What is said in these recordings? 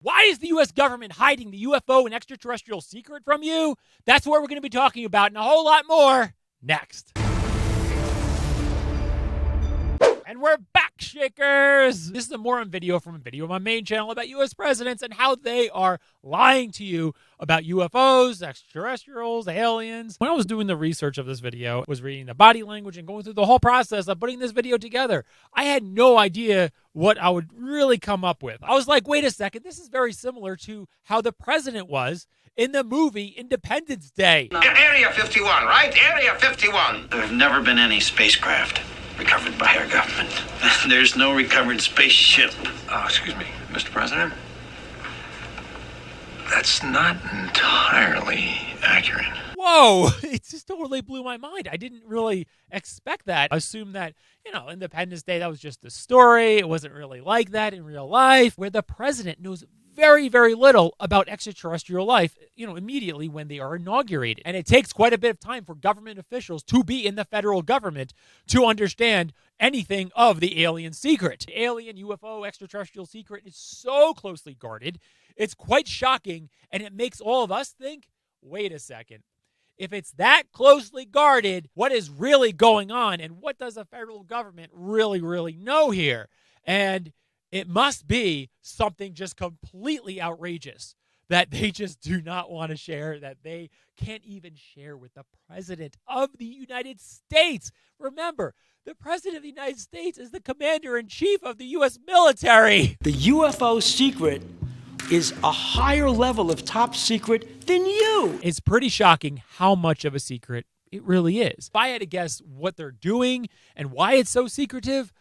Why is the U.S. government hiding the UFO and extraterrestrial secret from you? That's what we're going to be talking about and a whole lot more next. And we're back, Shakers! This is a more on video from a video on my main channel about U.S. presidents and how they are lying to you about UFOs, extraterrestrials, aliens. When I was doing the research of this video, I was reading the body language and going through the whole process of putting this video together. I had no idea what I would really come up with. I was like, wait a second, this is very similar to how the president was in the movie Independence Day. Area 51, right? Area 51. There have never been any spacecraft recovered by our government. There's no recovered spaceship. Oh, excuse me, Mr. President. That's not entirely accurate. Whoa, it just totally blew my mind. I didn't really expect that. I assumed that, Independence Day, that was just a story. It wasn't really like that in real life, where the president knows very, very little about extraterrestrial life, immediately when they are inaugurated. And it takes quite a bit of time for government officials to be in the federal government to understand anything of the alien secret. The alien, UFO, extraterrestrial secret is so closely guarded. It's quite shocking, and it makes all of us think, wait a second. If it's that closely guarded, what is really going on? And what does the federal government really, really know here? And it must be something just completely outrageous that they just do not want to share, that they can't even share with the President of the United States. Remember, the President of the United States is the Commander-in-Chief of the U.S. military. The UFO secret is a higher level of top secret than you. It's pretty shocking how much of a secret it really is. If I had to guess what they're doing and why it's so secretive,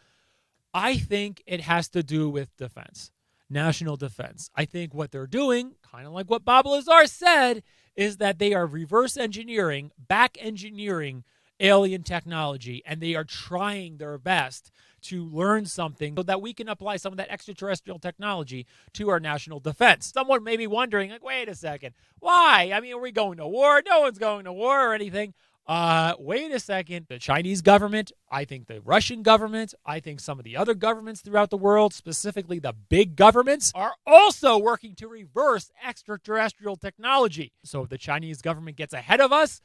I think it has to do with defense, national defense. I think what they're doing, kind of like what Bob Lazar said, is that they are reverse engineering, back engineering alien technology, and they are trying their best to learn something so that we can apply some of that extraterrestrial technology to our national defense. Someone may be wondering, wait a second, why? Are we going to war? No one's going to war or anything. Wait a second. The Chinese government, I think the Russian government, I think some of the other governments throughout the world, specifically the big governments, are also working to reverse extraterrestrial technology. So if the Chinese government gets ahead of us,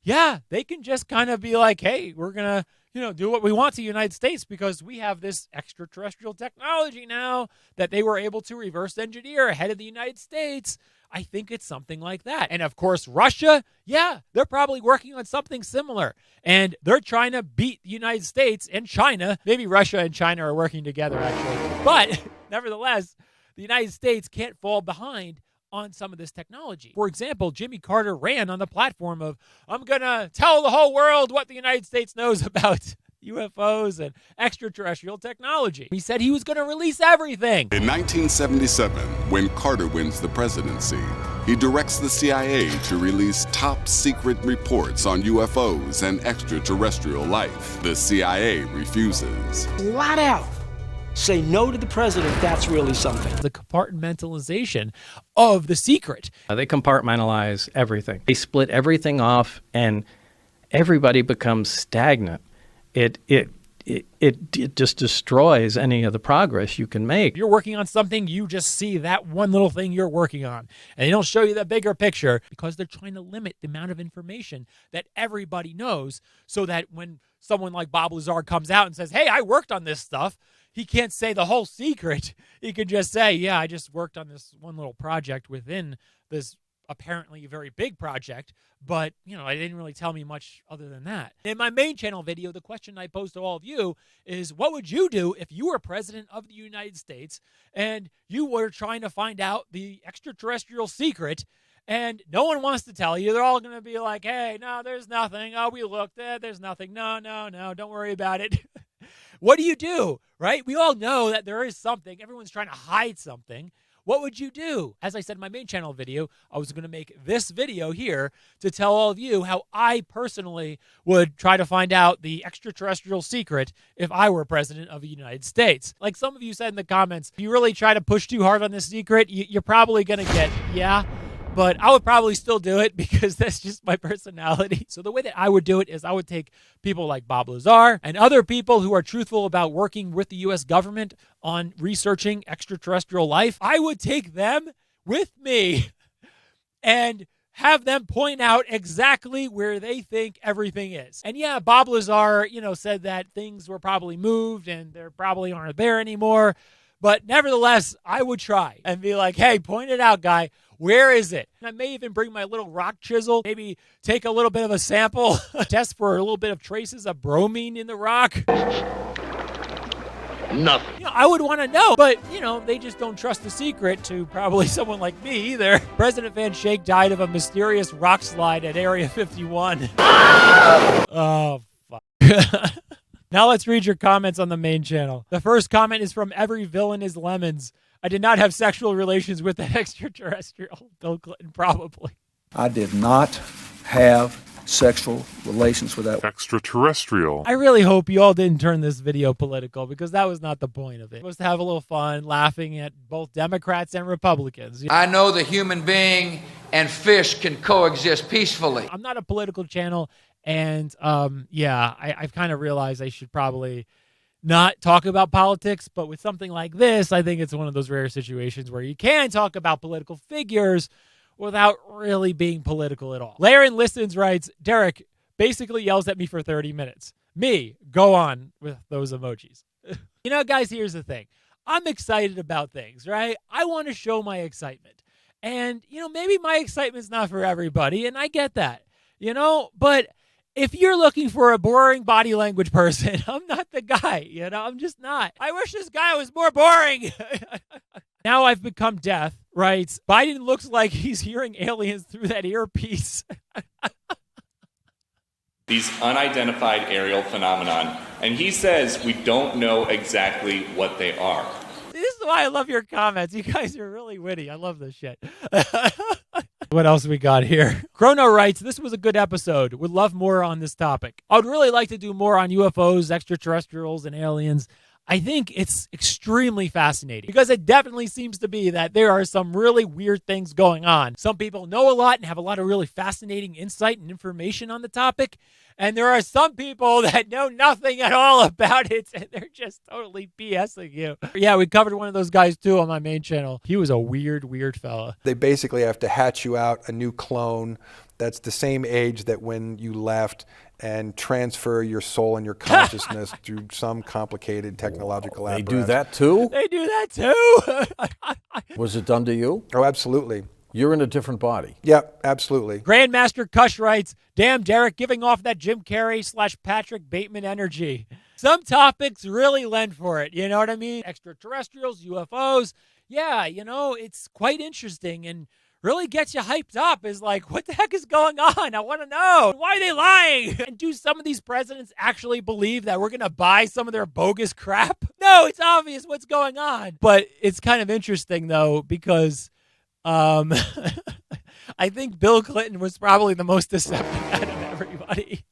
yeah, they can just kind of be like, hey, we're going to, do what we want to the United States because we have this extraterrestrial technology now that they were able to reverse engineer ahead of the United States. I think it's something like that. And of course, Russia, yeah, they're probably working on something similar. And they're trying to beat the United States and China. Maybe Russia and China are working together, actually. But nevertheless, the United States can't fall behind on some of this technology. For example, Jimmy Carter ran on the platform of, I'm going to tell the whole world what the United States knows about UFOs and extraterrestrial technology. He said he was going to release everything. In 1977, when Carter wins the presidency, he directs the CIA to release top secret reports on UFOs and extraterrestrial life. The CIA refuses. Flat out say no to the president. That's really something. The compartmentalization of the secret. They compartmentalize everything. They split everything off and everybody becomes stagnant. It just destroys any of the progress you can make. If you're working on something, you just see that one little thing you're working on. And they don't show you the bigger picture because they're trying to limit the amount of information that everybody knows so that when someone like Bob Lazar comes out and says, hey, I worked on this stuff, he can't say the whole secret. He can just say, yeah, I just worked on this one little project within this apparently very big project, but, I didn't really tell me much other than that. In my main channel video, the question I posed to all of you is, what would you do if you were president of the United States and you were trying to find out the extraterrestrial secret and no one wants to tell you? They're all going to be like, hey, no, there's nothing. Oh, we looked at it. There's nothing. No, don't worry about it. What do? Right? We all know that there is something. Everyone's trying to hide something. What would you do? As I said in my main channel video, I was going to make this video here to tell all of you how I personally would try to find out the extraterrestrial secret if I were president of the United States. Like some of you said in the comments, if you really try to push too hard on this secret, you're probably going to get, yeah. but I would probably still do it because that's just my personality. So the way that I would do it is I would take people like Bob Lazar and other people who are truthful about working with the U.S. government on researching extraterrestrial life. I would take them with me and have them point out exactly where they think everything is. And yeah, Bob Lazar, said that things were probably moved and they probably aren't there anymore. But nevertheless, I would try and be like, hey, point it out, guy. Where is it? And I may even bring my little rock chisel, maybe take a little bit of a sample, test for a little bit of traces of bromine in the rock. Nothing. I would want to know, but, they just don't trust the secret to probably someone like me either. President Van Schaik died of a mysterious rock slide at Area 51. Oh, fuck. Now let's read your comments on the main channel. The first comment is from Every Villain is Lemons. I did not have sexual relations with that extraterrestrial. Bill Clinton, probably. I did not have sexual relations with that extraterrestrial. I really hope you all didn't turn this video political because that was not the point of it. It was to have a little fun laughing at both Democrats and Republicans. I know the human being and fish can coexist peacefully. I'm not a political channel. And, I've kind of realized I should probably not talk about politics. But with something like this, I think it's one of those rare situations where you can talk about political figures without really being political at all. Laren Listens writes, Derek basically yells at me for 30 minutes. Me, go on with those emojis. Guys, here's the thing. I'm excited about things, right? I want to show my excitement. And, maybe my excitement's not for everybody, and I get that, but if you're looking for a boring body language person, I'm not the guy, I'm just not. I wish this guy was more boring. Now I've become deaf, writes, Biden looks like he's hearing aliens through that earpiece. These unidentified aerial phenomenon, and he says we don't know exactly what they are. This is why I love your comments. You guys are really witty. I love this shit. What else we got here? Chrono writes, this was a good episode. Would love more on this topic. I would really like to do more on UFOs, extraterrestrials, and aliens. I think it's extremely fascinating because it definitely seems to be that there are some really weird things going on. Some people know a lot and have a lot of really fascinating insight and information on the topic. And there are some people that know nothing at all about it and they're just totally BSing you. Yeah, we covered one of those guys too on my main channel. He was a weird fella. They basically have to hatch you out a new clone that's the same age that when you left and transfer your soul and your consciousness through some complicated technological apparatus. They do that too? They do that too? Was it done to you? Oh, absolutely. You're in a different body. Yeah, absolutely. Grandmaster Kush writes, damn, Derek, giving off that Jim Carrey / Patrick Bateman energy. Some topics really lend for it, you know what I mean? Extraterrestrials, UFOs. Yeah, it's quite interesting and really gets you hyped up is like, what the heck is going on? I want to know. Why are they lying? And do some of these presidents actually believe that we're going to buy some of their bogus crap? No, it's obvious what's going on. But it's kind of interesting, though, because I think Bill Clinton was probably the most deceptive out of everybody.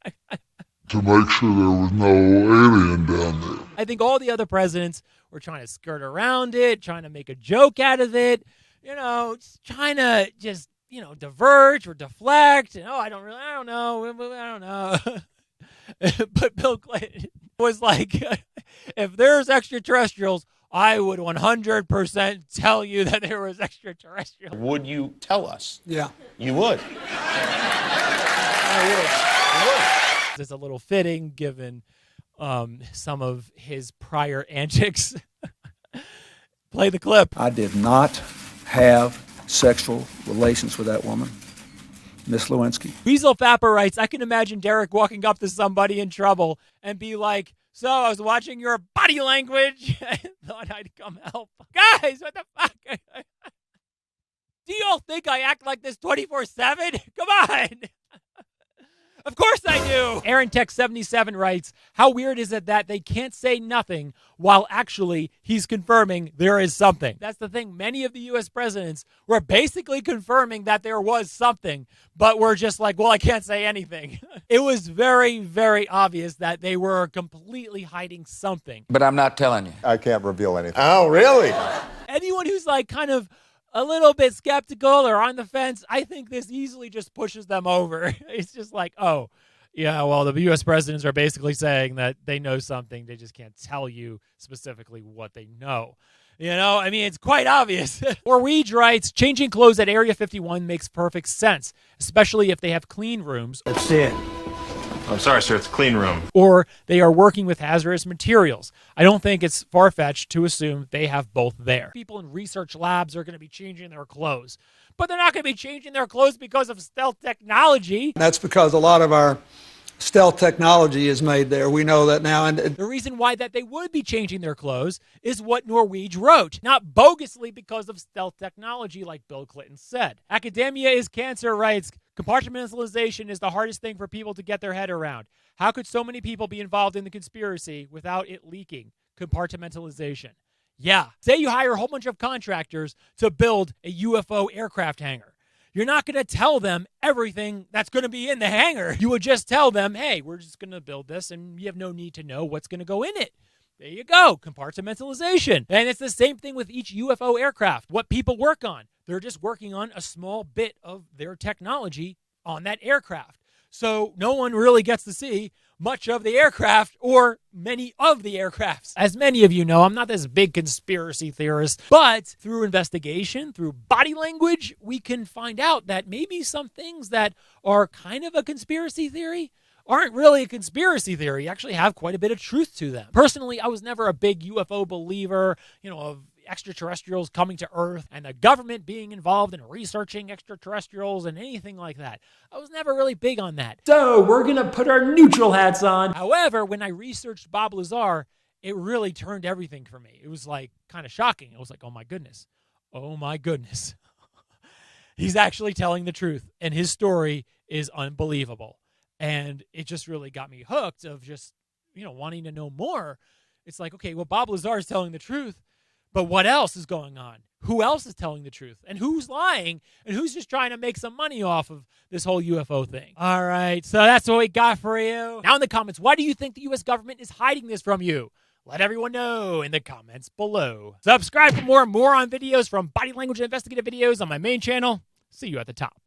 To make sure there was no alien down there. I think all the other presidents were trying to skirt around it, trying to make a joke out of it. Just trying to diverge or deflect. And, I don't know. But Bill Clinton was like, if there's extraterrestrials, I would 100% tell you that there was extraterrestrials. Would you tell us? Yeah. You would. It's a little fitting given some of his prior antics. Play the clip. I did not have sexual relations with that woman, Miss Lewinsky. Weasel Fapper writes, I can imagine Derek walking up to somebody in trouble and be like, so I was watching your body language and thought I'd come help. Guys, what the fuck? Do you all think I act like this 24/7? Come on. Of course I do. Aaron Tech 77 writes, how weird is it that they can't say nothing while actually he's confirming there is something? That's the thing. Many of the U.S. presidents were basically confirming that there was something, but were just like, well, I can't say anything. It was very, very obvious that they were completely hiding something. But I'm not telling you. I can't reveal anything. Oh, really? Anyone who's like kind of a little bit skeptical or on the fence, I think this easily just pushes them over. It's just like, oh, yeah, well, the U.S. presidents are basically saying that they know something. They just can't tell you specifically what they know. You know, I mean, it's quite obvious. Norwegian writes, changing clothes at Area 51 makes perfect sense, especially if they have clean rooms. That's it. I'm sorry, sir. It's a clean room. Or they are working with hazardous materials. I don't think it's far-fetched to assume they have both there. People in research labs are going to be changing their clothes, but they're not going to be changing their clothes because of stealth technology. That's because a lot of our stealth technology is made there. We know that now. And the reason why that they would be changing their clothes is what Norwegian wrote, not bogusly because of stealth technology like Bill Clinton said. Academia is Cancer writes, compartmentalization is the hardest thing for people to get their head around. How could so many people be involved in the conspiracy without it leaking? Compartmentalization. Yeah. Say you hire a whole bunch of contractors to build a UFO aircraft hangar. You're not going to tell them everything that's going to be in the hangar. You would just tell them, hey, we're just going to build this, and you have no need to know what's going to go in it. There you go, compartmentalization. And it's the same thing with each UFO aircraft. What people work on, they're just working on a small bit of their technology on that aircraft. So no one really gets to see much of the aircraft or many of the aircrafts. As many of you know, I'm not this big conspiracy theorist, but through investigation, through body language, we can find out that maybe some things that are kind of a conspiracy theory aren't really a conspiracy theory, actually have quite a bit of truth to them. Personally, I was never a big UFO believer, of extraterrestrials coming to Earth and the government being involved in researching extraterrestrials and anything like that. I was never really big on that. So we're going to put our neutral hats on. However, when I researched Bob Lazar, it really turned everything for me. It was like kind of shocking. I was like, oh my goodness. Oh my goodness. He's actually telling the truth and his story is unbelievable. And it just really got me hooked of just, wanting to know more. It's like, okay, well, Bob Lazar is telling the truth, but what else is going on? Who else is telling the truth? And who's lying? And who's just trying to make some money off of this whole UFO thing? All right, so that's what we got for you. Now in the comments, why do you think the U.S. government is hiding this from you? Let everyone know in the comments below. Subscribe for more on videos from body language and investigative videos on my main channel. See you at the top.